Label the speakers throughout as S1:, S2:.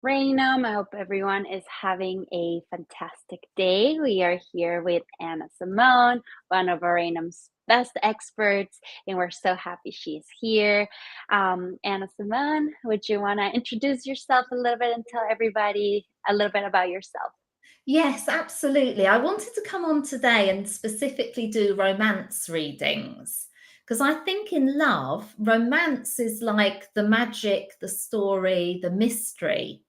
S1: Rainum. I hope everyone is having a fantastic day. We are here with AnnaSimone, one of Rainum's best experts, and we're so happy she's here. AnnaSimone, would you want to introduce yourself a little bit and tell everybody a little bit about yourself?
S2: Yes, absolutely. I wanted to come on today and specifically do romance readings because I think in love, romance is like the magic, the story, the mystery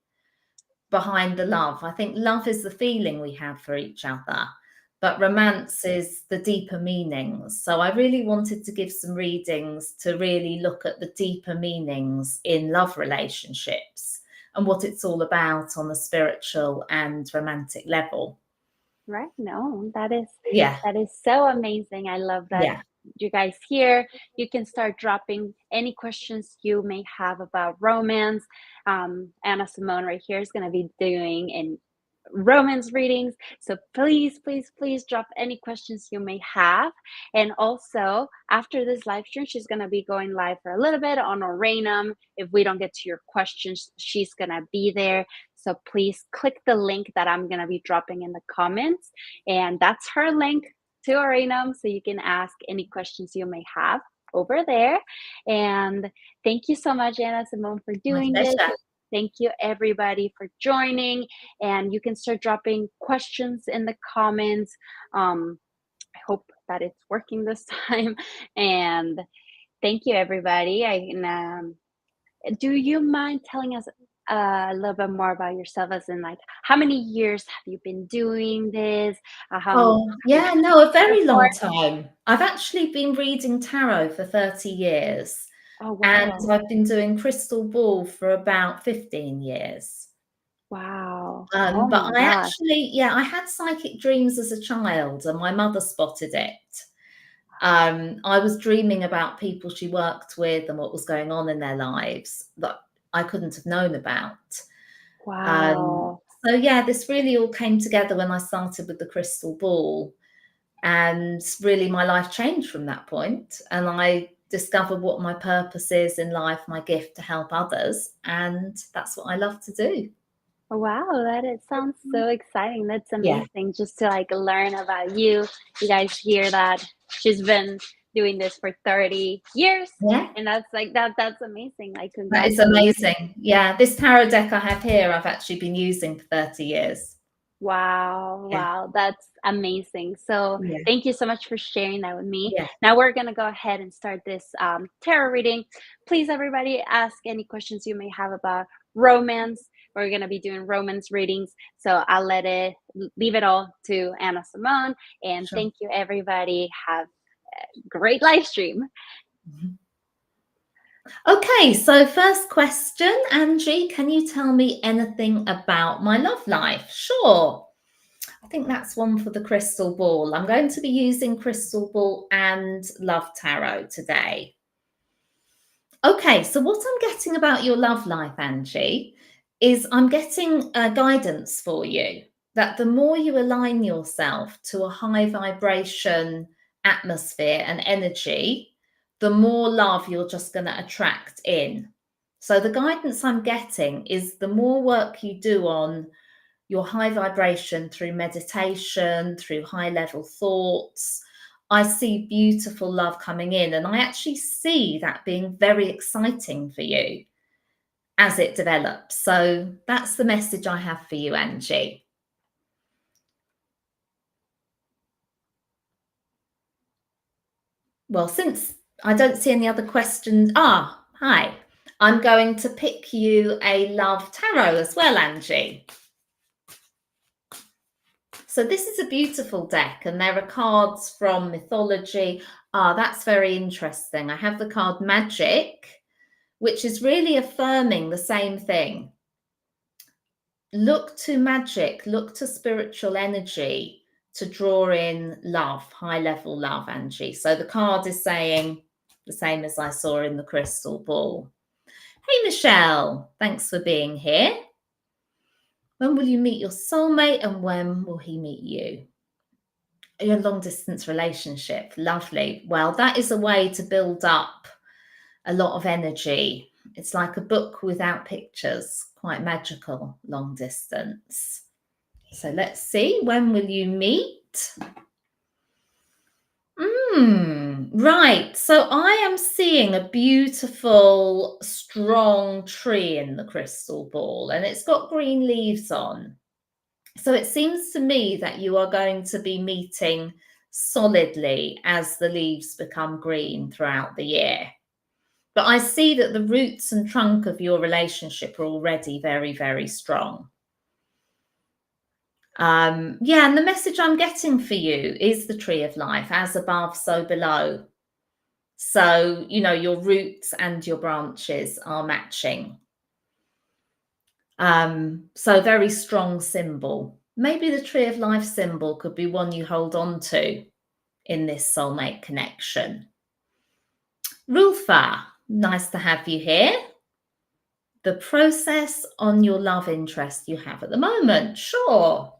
S2: behind the love. I think love is the feeling we have for each other, but romance is the deeper meanings. So I really wanted to give some readings to really look at the deeper meanings in love relationships and what it's all about on a spiritual and romantic level.
S1: Right. No,
S2: Yeah,
S1: that is so amazing. I love that
S2: yeah,
S1: you guys here. You can start dropping any questions you may have about romance. Anna Simone right here is going to be doing in romance readings. So please, please, please drop any questions you may have. And also, after this live stream, she's going to be going live for a little bit on Oranum. If we don't get to your questions, she's going to be there. So please click the link that I'm going to be dropping in the comments. And that's her link to Oranum. So you can ask any questions you may have over there. And thank you so much, Anna Simone, for
S2: my
S1: doing this.
S2: pleasure.
S1: Thank you, everybody, for joining. And you can start dropping questions in the comments. I hope that it's working this time. And thank you, everybody. Do you mind telling us a little bit more about yourself, as in, like, how many years have you been doing this? How long
S2: Oh,
S1: have you
S2: yeah, no, a
S1: been
S2: very
S1: for?
S2: long time. I've actually been reading tarot for 30 years,
S1: Oh,
S2: and
S1: wow.
S2: I've been doing crystal ball for about 15 years.
S1: Wow. Oh,
S2: But
S1: my
S2: I
S1: gosh.
S2: actually, yeah, I had psychic dreams as a child, and my mother spotted it. I was dreaming about people she worked with and what was going on in their lives that I couldn't have known about. Um,
S1: Wow.
S2: so yeah, this really all came together when I started with the crystal ball, and really my life changed from that point. And I discovered what my purpose is in life, my gift to help others, and that's what I love to do.
S1: Wow, sounds so exciting. That's
S2: Yeah,
S1: amazing just to, like, learn about you. You guys hear that she's been doing this for 30 years,
S2: yeah.
S1: and that's amazing. Like,
S2: That is
S1: congratulations.
S2: amazing. Yeah, this tarot deck I have here, I've actually been using for 30 years.
S1: Wow,
S2: Yeah,
S1: wow, that's amazing. So
S2: yeah,
S1: thank you so much for sharing that with me.
S2: yeah,
S1: Now we're gonna go ahead and start this tarot reading. Please, everybody, ask any questions you may have about romance. We're gonna be doing romance readings, so I'll leave it all to Anna Simone. And
S2: sure.
S1: thank you, everybody. Have a great live stream.
S2: Mhm. Okay, so first question, Angie, can you tell me anything about my love life? Sure. I think that's one for the crystal ball. I'm going to be using crystal ball and love tarot today. Okay, so what I'm getting about your love life, Angie, is I'm getting guidance for you that the more you align yourself to a high vibration atmosphere and energy, the more love you're just going to attract in. So, the guidance I'm getting is the more work you do on your high vibration through meditation, through high level thoughts, I see beautiful love coming in. And I actually see that being very exciting for you as it develops. So that's the message I have for you, Angie. Well, since I don't see any other questions, hi. I'm going to pick you a love tarot as well, Angie. So this is a beautiful deck, and there are cards from mythology. That's very interesting. I have the card Magic, which is really affirming the same thing. Look to magic, look to spiritual energy to draw in love, high level love, Angie. So the card is saying the same as I saw in the crystal ball. Hey, Michelle, thanks for being here. When will you meet your soulmate, and when will he meet you? Your long distance relationship, lovely. Well, that is a way to build up a lot of energy. It's like a book without pictures, quite magical, long distance. So let's see, when will you meet? Right, so I am seeing a beautiful, strong tree in the crystal ball, and it's got green leaves on. So it seems to me that you are going to be meeting solidly as the leaves become green throughout the year. But I see that the roots and trunk of your relationship are already very, very strong. Yeah, and the message I'm getting for you is the tree of life, as above, so below. So, you know, your roots and your branches are matching. So very strong symbol. Maybe the tree of life symbol could be one you hold on to in this soulmate connection. Rulfa, nice to have you here. The process on your love interest you have at the moment. Sure.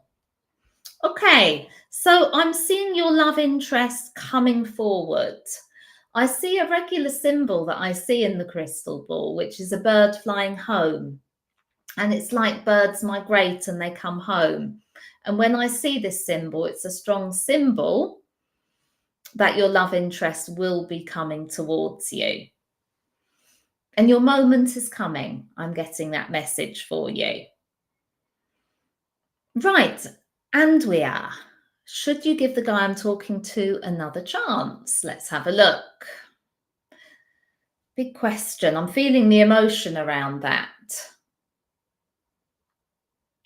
S2: Okay, so I'm seeing your love interest coming forward. I see a regular symbol that I see in the crystal ball, which is a bird flying home. And it's like birds migrate and they come home. And when I see this symbol, it's a strong symbol that your love interest will be coming towards you. And your moment is coming. I'm getting that message for you. Right, and we are. Should you give the guy I'm talking to another chance? Let's have a look. Big question. I'm feeling the emotion around that.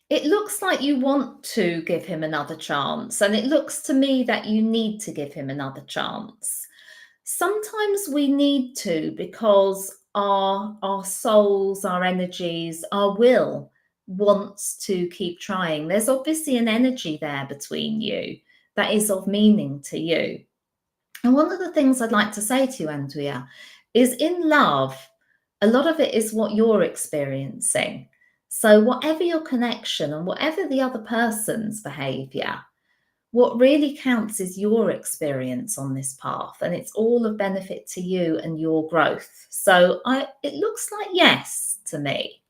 S2: It looks like you want to give him another chance, and it looks to me that you need to give him another chance. Sometimes we need to because our souls, our energies, our will wants to keep trying. There's obviously an energy there between you that is of meaning to you. And one of the things I'd like to say to you, Andrea, is in love, a lot of it is what you're experiencing. So whatever your connection and whatever the other person's behavior, what really counts is your experience on this path, and it's all of benefit to you and your growth. So it looks like yes to me.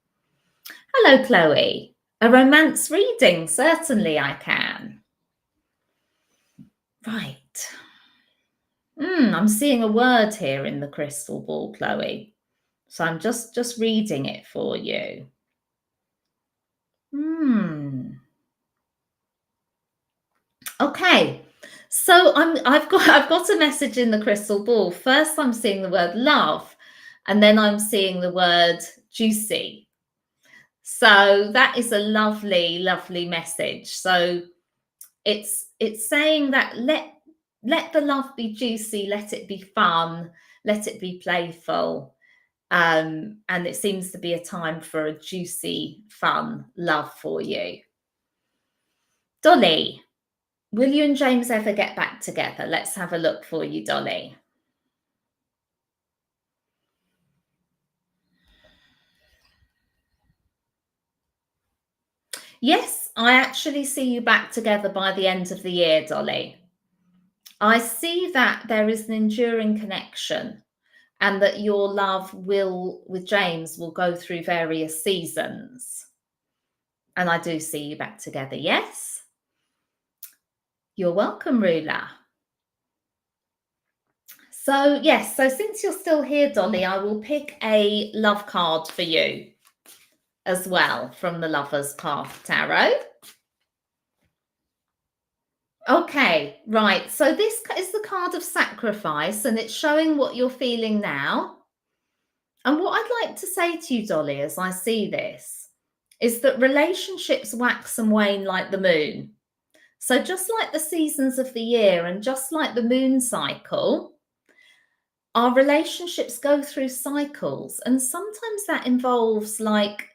S2: Hello, Chloe. A romance reading? Certainly I can. Right. I'm seeing a word here in the crystal ball, Chloe. So I'm just reading it for you. Okay. So I've got a message in the crystal ball. First, I'm seeing the word love, and then I'm seeing the word juicy. So that is a lovely, lovely message. So it's saying that let the love be juicy, let it be fun, let it be playful. And it seems to be a time for a juicy, fun love for you. Dolly, will you and James ever get back together? Let's have a look for you, Dolly. Yes, I actually see you back together by the end of the year, Dolly. I see that there is an enduring connection and that your love with James will go through various seasons. And I do see you back together, yes. You're welcome, Rula. So, yes, so since you're still here, Dolly, I will pick a love card for you as well from the Lover's Path Tarot. Okay, right. So this is the card of sacrifice, and it's showing what you're feeling now. And what I'd like to say to you, Dolly, as I see this, is that relationships wax and wane like the moon. So just like the seasons of the year and just like the moon cycle, our relationships go through cycles. And sometimes that involves like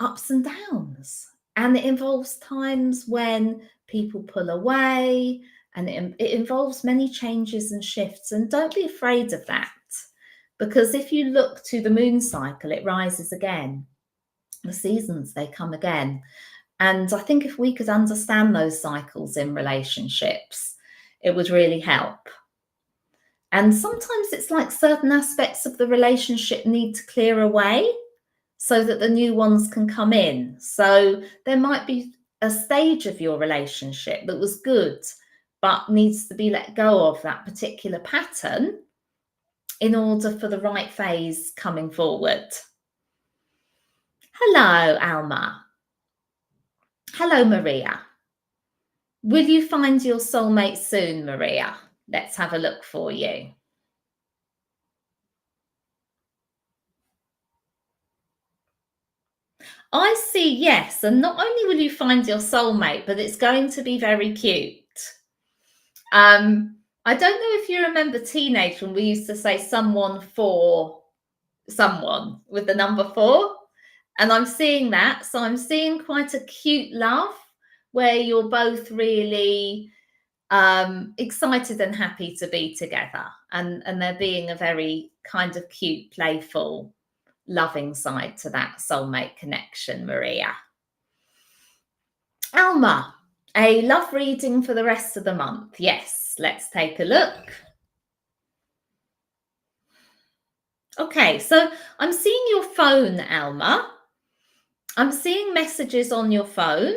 S2: ups and downs. And it involves times when people pull away, and it involves many changes and shifts. And don't be afraid of that, because if you look to the moon cycle, it rises again. The seasons, they come again. And I think if we could understand those cycles in relationships, it would really help. And sometimes it's like certain aspects of the relationship need to clear away. so that the new ones can come in. So there might be a stage of your relationship that was good, but needs to be let go of that particular pattern in order for the right phase coming forward. Hello, Alma. Hello, Maria. Will you find your soulmate soon, Maria? Let's have a look for you. I see yes, and not only will you find your soulmate, but it's going to be very cute. I don't know if you remember teenage when we used to say someone for someone with the number 4, and I'm seeing that. So I'm seeing quite a cute love where you're both really excited and happy to be together, and there being a very kind of cute, playful, loving side to that soulmate connection, Maria. Alma, a love reading for the rest of the month. Yes, let's take a look. Okay, so I'm seeing your phone, Alma. I'm seeing messages on your phone,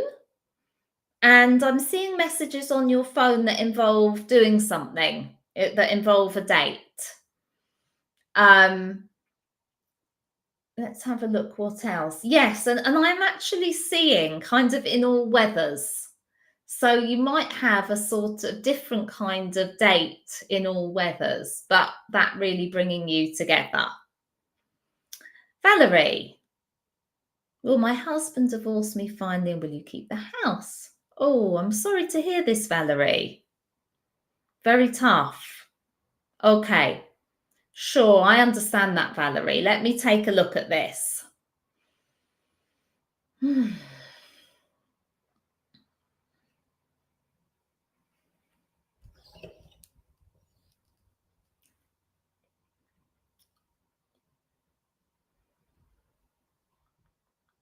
S2: and I'm seeing messages on your phone that involve doing something, that involve a date. Let's have a look what else. Yes, and I'm actually seeing kind of in all weathers. So you might have a sort of different kind of date in all weathers, but that really bringing you together. Valerie, will my husband divorce me finally and will you keep the house? Oh, I'm sorry to hear this, Valerie. Very tough. Okay, sure, I understand that, Valerie. Let me take a look at this.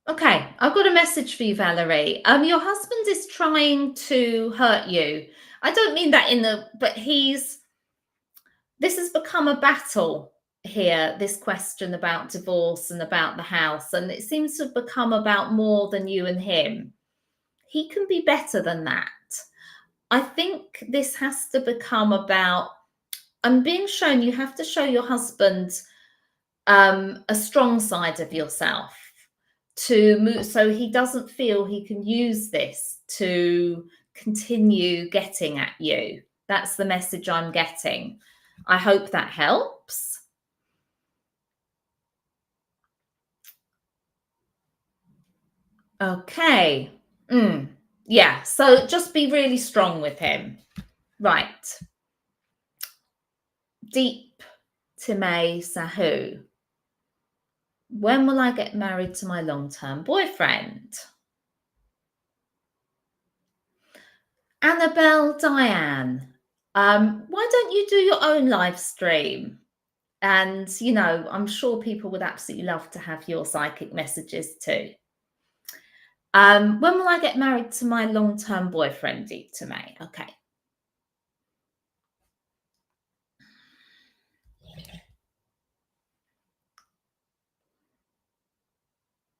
S2: Okay, I've got a message for you, Valerie. Your husband is trying to hurt you. I don't mean that but this has become a battle here, this question about divorce and about the house, and it seems to have become about more than you and him. He can be better than that. I think this has to become about, I'm being shown you have to show your husband a strong side of yourself to move, so he doesn't feel he can use this to continue getting at you. That's the message I'm getting. I hope that helps. Okay. Yeah, so just be really strong with him. Right. Deep Time Sahu. When will I get married to my long-term boyfriend? Annabelle Diane. Why don't you do your own live stream? And, I'm sure people would absolutely love to have your psychic messages too. When will I get married to my long-term boyfriend, Deep to May? Okay.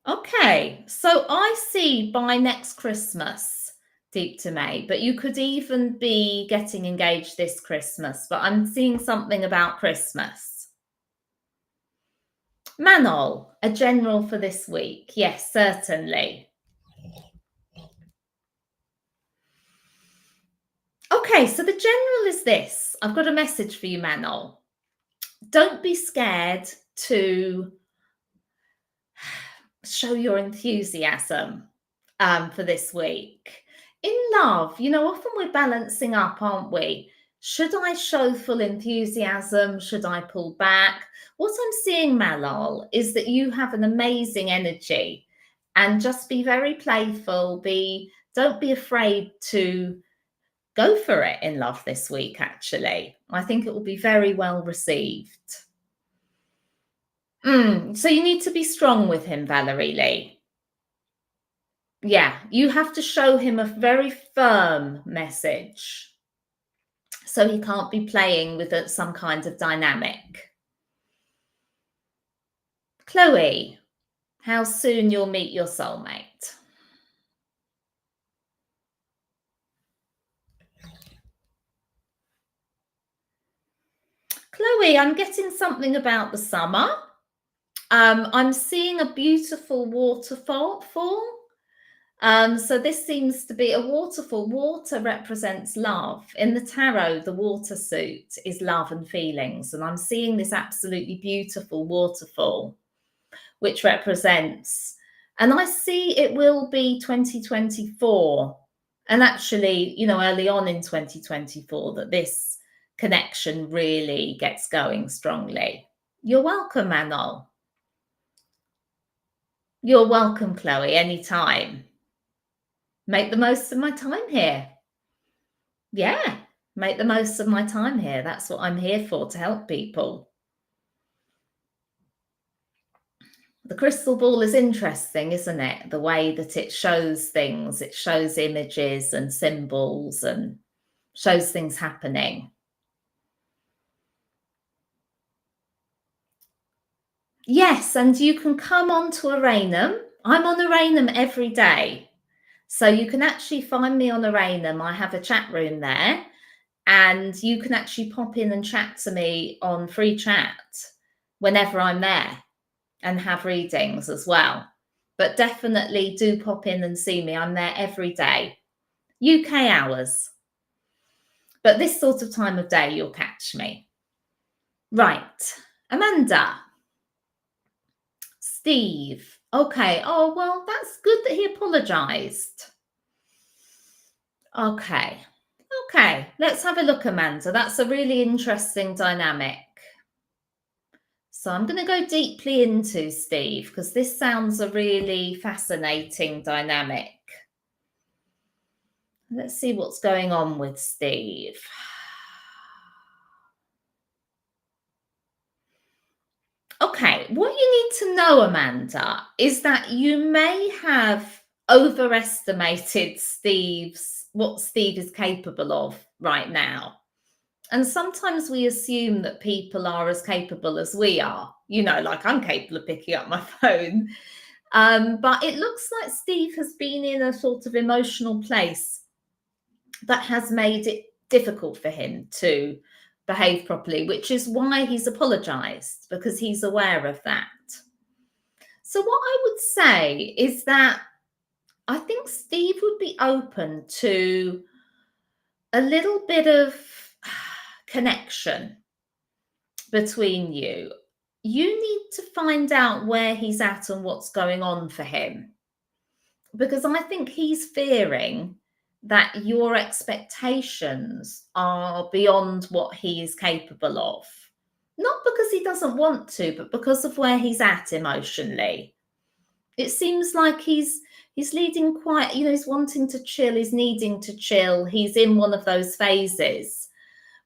S2: Okay, so I see by next Christmas, Deep to May, but you could even be getting engaged this Christmas, but I'm seeing something about Christmas. Manol, a general for this week. Yes, certainly. Okay, so the general is this. I've got a message for you, Manol. Don't be scared to show your enthusiasm for this week. In love, often we're balancing up, aren't we? Should I show full enthusiasm? Should I pull back? What I'm seeing, Malal, is that you have an amazing energy, and just be very playful. Don't be afraid to go for it in love this week, actually. I think it will be very well received. So you need to be strong with him, Valerie Lee. Yeah, you have to show him a very firm message so he can't be playing with some kind of dynamic. Chloe, How soon you'll meet your soulmate. Chloe, I'm getting something about the summer. I'm seeing a beautiful waterfall. So this seems to be a waterfall. Water represents love. In the tarot, the water suit is love and feelings. And I'm seeing this absolutely beautiful waterfall, which represents, and I see it will be 2024. And actually, early on in 2024, that this connection really gets going strongly. You're welcome, Manol. You're welcome, Chloe, anytime. Make the most of my time here. Yeah, make the most of my time here. That's what I'm here for, to help people. The crystal ball is interesting, isn't it? The way that it shows things, it shows images and symbols and shows things happening. Yes, and you can come on to Aranum. I'm on Aranum every day. So you can actually find me on Aranum. I have a chat room there, and you can actually pop in and chat to me on free chat whenever I'm there, and have readings as well. But definitely do pop in and see me. I'm there every day, UK hours. But this sort of time of day, you'll catch me. Right, Amanda. Steve. Okay. Oh, well, that's good that he apologized. Okay. Okay. Let's have a look, Amanda. That's a really interesting dynamic. So I'm going to go deeply into Steve, because this sounds a really fascinating dynamic. Let's see what's going on with Steve. Okay, what you need to know, Amanda, is that you may have overestimated what Steve is capable of right now. And sometimes we assume that people are as capable as we are. Like I'm capable of picking up my phone. But it looks like Steve has been in a sort of emotional place that has made it difficult for him to behave properly, which is why he's apologized, because he's aware of that. So what I would say is that I think Steve would be open to a little bit of connection between you. You need to find out where he's at and what's going on for him, because I think he's fearing that your expectations are beyond what he is capable of. Not because he doesn't want to, but because of where he's at emotionally. It seems like he's leading quite, he's wanting to chill, he's needing to chill. He's in one of those phases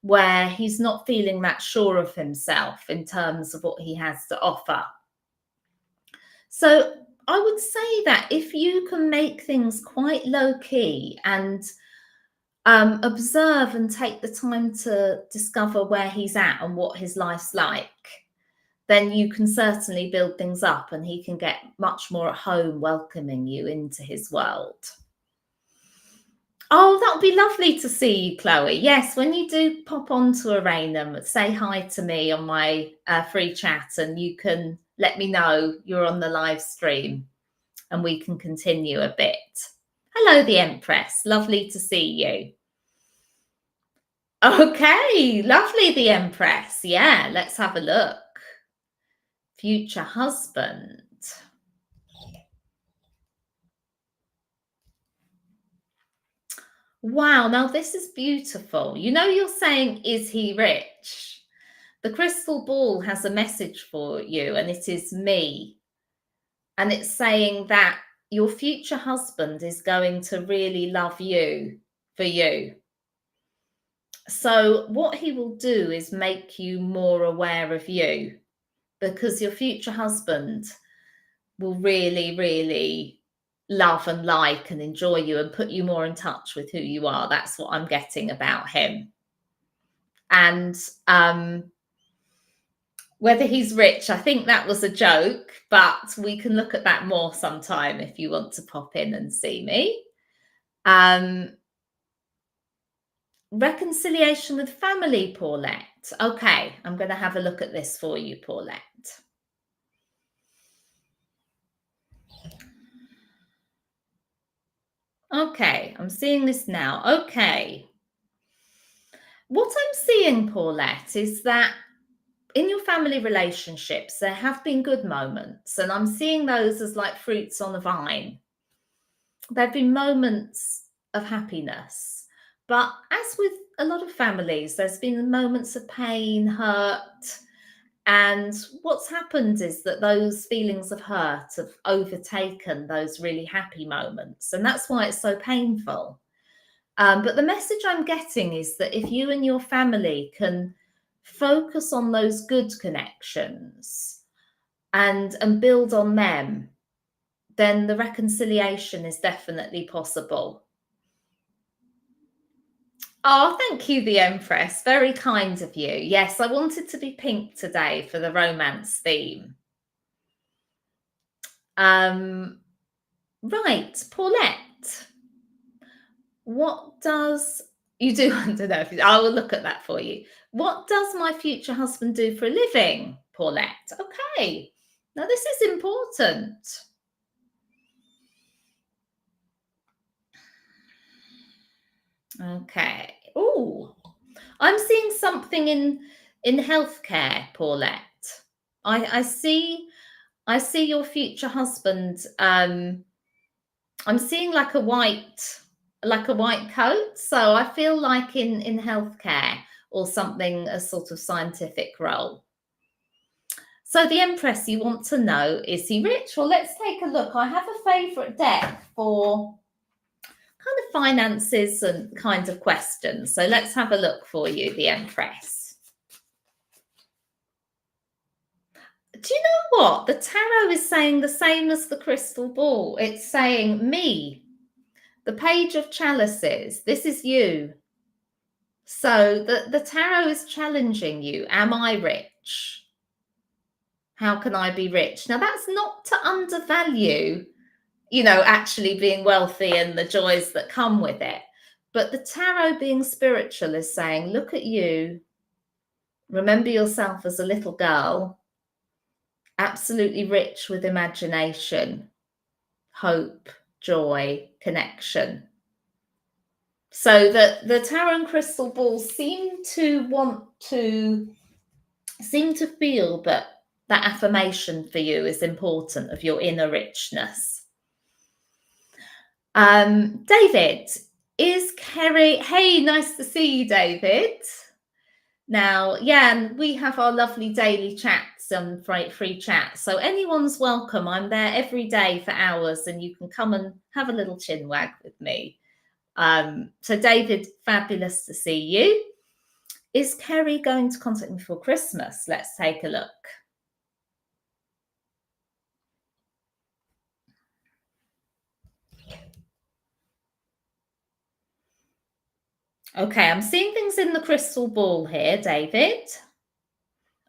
S2: where he's not feeling that sure of himself in terms of what he has to offer. So I would say that if you can make things quite low key and observe and take the time to discover where he's at and what his life's like, then you can certainly build things up and he can get much more at home welcoming you into his world. Oh, that would be lovely to see you, Chloe. Yes, when you do pop onto Aranum, say hi to me on my free chat, and you can let me know you're on the live stream and we can continue a bit. Hello, the Empress. Lovely to see you. Okay, lovely, the Empress. Yeah, let's have a look. Future husband. Wow, now this is beautiful. You're saying, is he rich? The crystal ball has a message for you, and it is me. And it's saying that your future husband is going to really love you for you. So what he will do is make you more aware of you, because your future husband will really, really love and like and enjoy you and put you more in touch with who you are. That's what I'm getting about him. And Whether he's rich, I think that was a joke, but we can look at that more sometime if you want to pop in and see me. Reconciliation with family, Paulette. Okay, I'm going to have a look at this for you, Paulette. Okay, I'm seeing this now. Okay. What I'm seeing, Paulette, is that in your family relationships, there have been good moments, and I'm seeing those as like fruits on a vine. There have been moments of happiness, but as with a lot of families, there's been moments of pain, hurt, and what's happened is that those feelings of hurt have overtaken those really happy moments, and that's why it's so painful. But the message I'm getting is that if you and your family can focus on those good connections and build on them, then the reconciliation is definitely possible. Oh, thank you, the Empress. Very kind of you. Yes, I wanted to be pink today for the romance theme. Right, Paulette. What does you do? I don't know if I will look at that for you. What does my future husband do for a living, Paulette? Okay, now this is important. Okay. Oh, I'm seeing something in healthcare, Paulette. I see your future husband. I'm seeing like a white coat. So I feel like in healthcare or something, a sort of scientific role. So the Empress, you want to know, is he rich? Well, let's take a look. I have a favourite deck for kind of finances and kinds of questions. So let's have a look for you, the Empress. Do you know what? The tarot is saying the same as the crystal ball. It's saying me, the Page of Chalices. This is you. So the tarot is challenging you. Am I rich? How can I be rich? Now, that's not to undervalue, actually being wealthy and the joys that come with it. But the tarot, being spiritual, is saying, look at you. Remember yourself as a little girl, absolutely rich with imagination, hope, joy, connection. So the tarot and crystal balls seem to feel that affirmation for you is important, of your inner richness. David, is Kerry? Hey, nice to see you, David. Now, yeah, and we have our lovely daily chats and free chats. So anyone's welcome. I'm there every day for hours, and you can come and have a little chin wag with me. So David, fabulous to see you. Is Kerry going to contact me for Christmas? Let's take a look. Okay, I'm seeing things in the crystal ball here, David.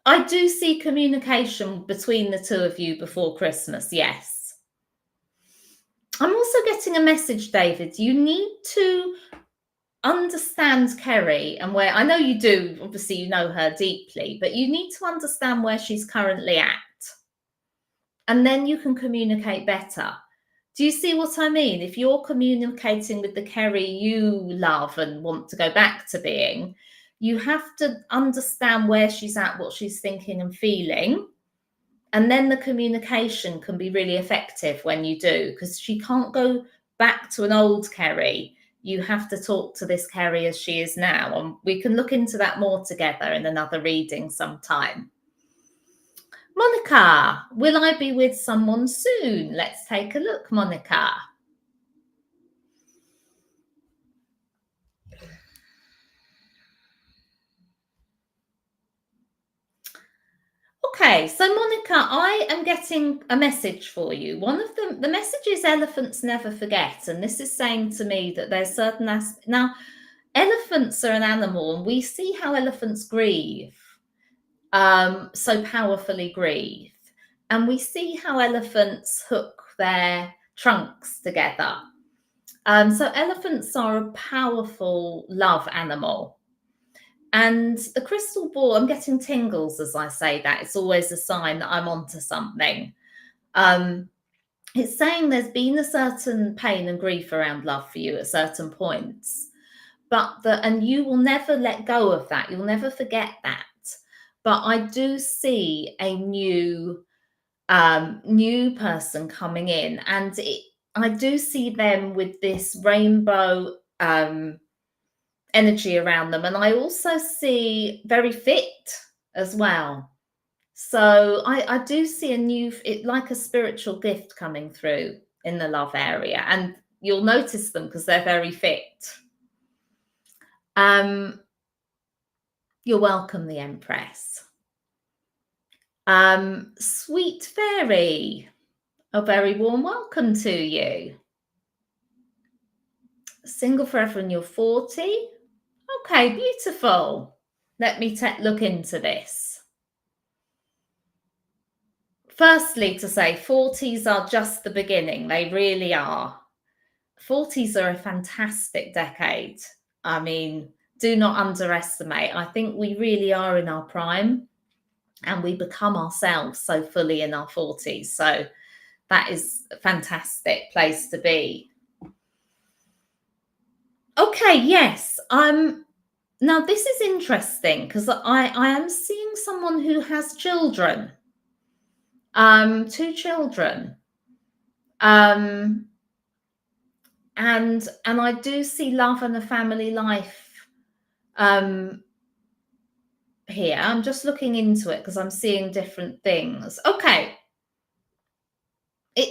S2: I do see communication between the two of you before Christmas, yes. I'm also getting a message, David. You need to understand Kerry and where, I know you do, obviously you know her deeply, but you need to understand where she's currently at. And then you can communicate better. Do you see what I mean? If you're communicating with the Kerry you love and want to go back to being, you have to understand where she's at, what she's thinking and feeling. And then the communication can be really effective when you do, because she can't go back to an old Kerry. You have to talk to this Kerry as she is now. And we can look into that more together in another reading sometime. Monica, will I be with someone soon? Let's take a look, Monica. Okay, so Monica, I am getting a message for you. One of the message is elephants never forget. And this is saying to me that there's certain aspects. Now, elephants are an animal and we see how elephants grieve. so powerfully grieve. And we see how elephants hook their trunks together. So elephants are a powerful love animal. And the crystal ball, I'm getting tingles as I say that. It's always a sign that I'm onto something. It's saying there's been a certain pain and grief around love for you at certain points, and you will never let go of that. You'll never forget that. But I do see a new person coming in, and I do see them with this rainbow energy around them, and I also see very fit as well. So I do see like a spiritual gift coming through in the love area, and you'll notice them because they're very fit. You're welcome, the Empress. Sweet Fairy, a very warm welcome to you. Single forever and you're 40. Okay, beautiful. Let me look into this. Firstly, to say 40s are just the beginning. They really are. 40s are a fantastic decade. I mean, do not underestimate. I think we really are in our prime, and we become ourselves so fully in our 40s. So that is a fantastic place to be. Okay, yes. Now this is interesting because I am seeing someone who has children. 2 children. And I do see love and a family life here. I'm just looking into it because I'm seeing different things. Okay.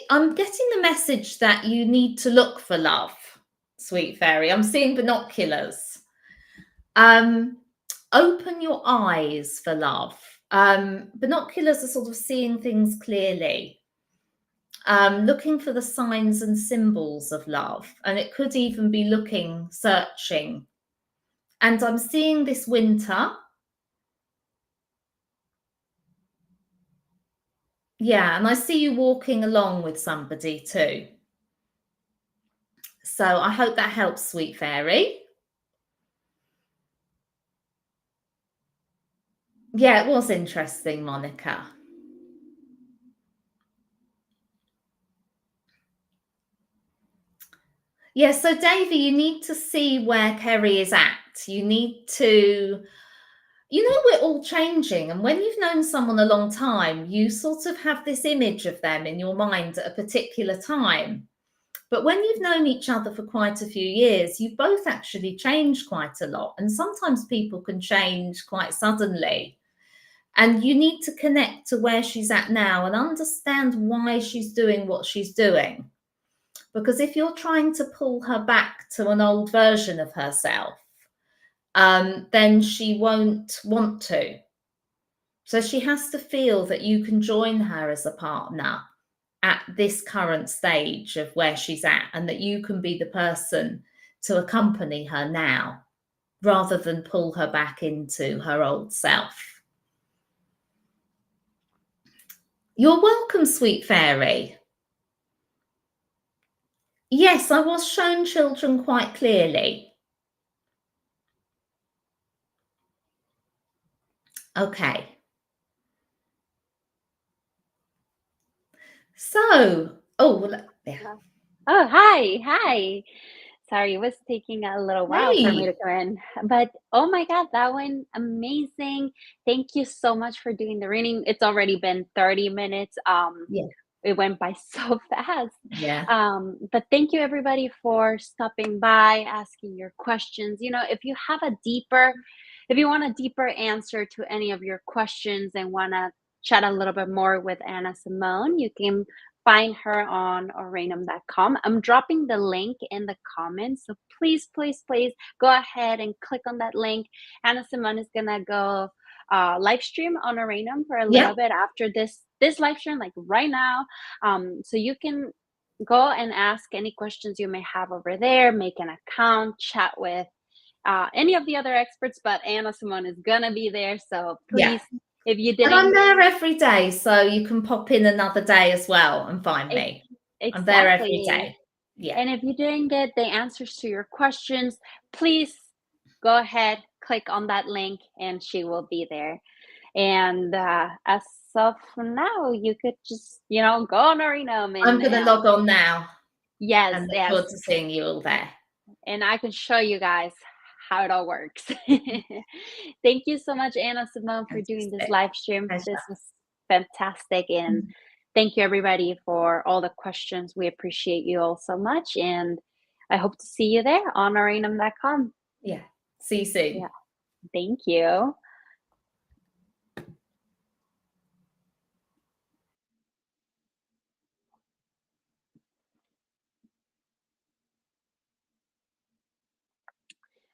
S2: I'm getting the message that you need to look for love, Sweet Fairy. I'm seeing binoculars. Open your eyes for love. Binoculars are sort of seeing things clearly. Looking for the signs and symbols of love. And it could even be searching. And I'm seeing this winter. Yeah, and I see you walking along with somebody too. So I hope that helps, Sweet Fairy. Yeah, it was interesting, Monica. Yeah, so Davy, you need to see where Kerry is at. You need to, we're all changing. And when you've known someone a long time, you sort of have this image of them in your mind at a particular time. But when you've known each other for quite a few years, you've both actually changed quite a lot. And sometimes people can change quite suddenly. And you need to connect to where she's at now and understand why she's doing what she's doing. Because if you're trying to pull her back to an old version of herself, then she won't want to. So she has to feel that you can join her as a partner at this current stage of where she's at, and that you can be the person to accompany her now rather than pull her back into her old self. You're welcome, Sweet Fairy. Yes, I was shown children quite clearly. Okay. So,
S1: yeah. Oh, hi. Sorry, it was taking a little while for me
S2: hey.
S1: to come in, but oh my God, that went amazing. Thank you so much for doing the reading. It's already been 30 minutes.
S2: Yeah.
S1: It went by so fast.
S2: Yeah.
S1: But thank you everybody for stopping by, asking your questions. If you want a deeper answer to any of your questions and want to chat a little bit more with AnnaSimone, you can find her on oranum.com. I'm dropping the link in the comments. So please, please, please go ahead and click on that link. AnnaSimone is going to go live stream on Oranum for a
S2: Yeah.
S1: little bit after this live stream, like right now. So you can go and ask any questions you may have over there, make an account, chat with any of the other experts, but AnnaSimone is gonna be there. So
S2: Yeah.
S1: please If you
S2: And I'm
S1: didn't
S2: there every day, so you can pop in another day as well and find
S1: ex-
S2: me. I'm there every
S1: exactly.
S2: day. Yeah.
S1: And if you didn't get the answers to your questions, please go ahead, click on that link, and she will be there. And as of now, you could just, go on Arenum
S2: I'm
S1: and
S2: gonna log on now
S1: yes,
S2: and look
S1: yes,
S2: forward to seeing you all there.
S1: and I can show you guys how it all works. Thank you so much, Anna Simone, for doing this
S2: Fantastic.
S1: live stream.
S2: Pleasure.
S1: This was fantastic, and thank you everybody for all the questions. We appreciate you all so much, and I hope to see you there on arenum.com.
S2: Yeah. See you
S1: Yeah,
S2: soon.
S1: thank you.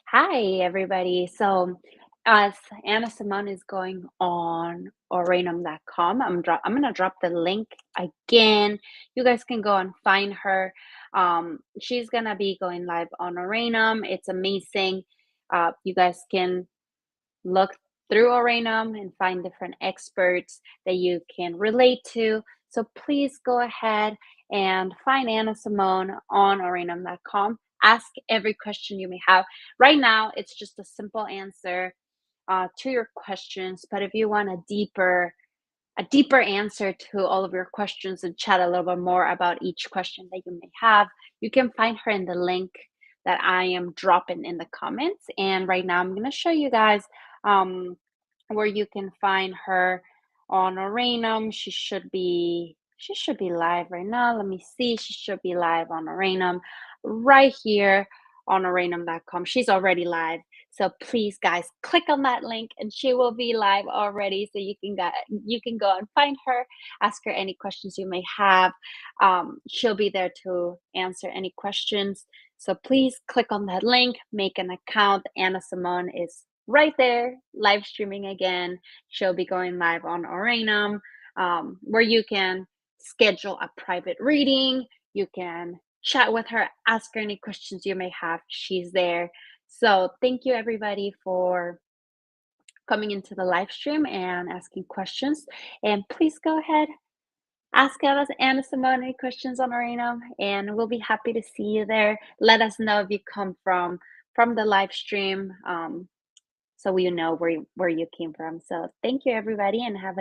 S1: Hi, everybody. So, as Anna Simone is going on oranum.com, I'm gonna drop the link again. You guys can go and find her. She's gonna be going live on Oranum. It's amazing. You guys can look through Oranum and find different experts that you can relate to. So please go ahead and find Anna Simone on Oranum.com. Ask every question you may have. Right now, it's just a simple answer to your questions. But if you want a deeper answer to all of your questions and chat a little bit more about each question that you may have, you can find her in the link that I am dropping in the comments. And right now, I'm going to show you guys um, where you can find her on Oranum. She should be live right now. Let me see. She should be live on Oranum right here on Oranum.com. She's already live. So please, guys, click on that link, and she will be live already. So you can go and find her, ask her any questions you may have. She'll be there to answer any questions. So please click on that link, make an account. Anna Simone is right there, live streaming again. She'll be going live on Oranum, where you can schedule a private reading. You can chat with her, ask her any questions you may have. She's there. So thank you everybody for coming into the live stream and asking questions. And please go ahead, ask us Anna Simone any questions on Arena, and we'll be happy to see you there. Let us know if you come from the live stream, so we know where you came from. So thank you everybody, and have a